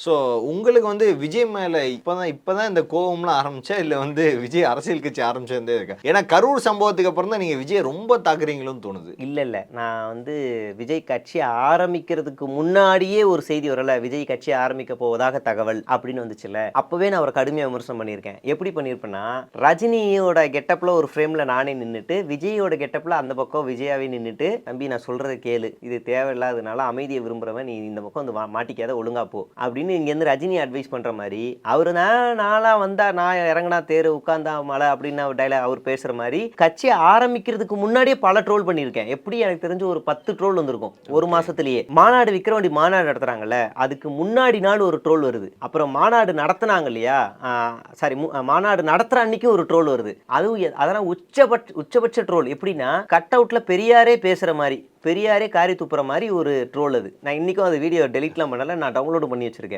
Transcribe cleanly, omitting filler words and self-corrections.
So உங்களுக்கு வந்து விஜய் மேல இப்பதான் இந்த கோவம்லாம் ஆரம்பிச்சா, இல்ல வந்து விஜய் அரசியல் கட்சி ஆரம்பிச்சதுலேருந்தே இருக்கா? ஏன்னா கரூர் சம்பவத்துக்கு அப்புறம் தான் நீங்க விஜய ரொம்ப தாக்குறீங்களோன்னு தோணுது. இல்ல. நான் வந்து விஜய் கட்சி ஆரம்பிக்கிறதுக்கு முன்னாடியே ஒரு செய்தி வரல. விஜய் கட்சி ஆரம்பிக்க போவதாக தகவல் அப்படின்னு வந்துச்சுல்ல. அப்பவே நான் அவர கடுமையா விமர்சனம் பண்ணியிருக்கேன். எப்படி பண்ணியிருப்பேன்னா, ரஜினியோட கெட்டப்ல ஒரு ஃப்ரேம்ல நானே நின்னுட்டு, விஜயோட கெட்டப்ல அந்த பக்கம் விஜயாவே நின்னுட்டு, "தம்பி நான் சொல்றத கேளு. இது தேவையில்லாதனால அமைதிய விரும்புறவன் நீ இந்த பக்கம் வந்து மாட்டிக்காத ஒழுங்கா போ." அப்படின்னு இங்கேருந்து ரஜினி அட்வைஸ் பண்ற மாரி, அவரு நான்லாம் வந்தா நான் இறங்குனா தேரு, உட்கார்ந்தா மலை அப்படின்னு டயலாக் அவர் பேசுற மாரி, கட்சி ஆரம்பிக்கிறதுக்கு முன்னாடியே பல ட்ரோல் பண்ணியிருக்கேன். எப்படி எனக்கு தெரிஞ்சு ஒரு 10 ட்ரோல் வந்திருக்கும். ஒரு மாசத்திலேயே. மாநாடு விக்கிரவாண்டி மாநாடு நடத்துறாங்கல்ல, அதுக்கு முன்னாடி நாள் ஒரு ட்ரோல் வருது. அப்புறம் மாநாடு நடத்துனாங்க இல்லையா? சாரி மாநாடு நடத்துற அன்னைக்கும் ஒரு ட்ரோல் வருது. அதுவும் அதெல்லாம் உச்சபட்ச ட்ரோல். எப்படின்னா, கட் அவுட்ல பெரியாரே பேசுற மாரி, பெரியாரே காரி துப்புற மாதிரி ஒரு ட்ரோல் அது. நான் இன்னைக்கும் அந்த வீடியோ டெலீட்லாம் பண்ணல. நான் டவுன்லோட் பண்ணி வச்சிருக்கேன்.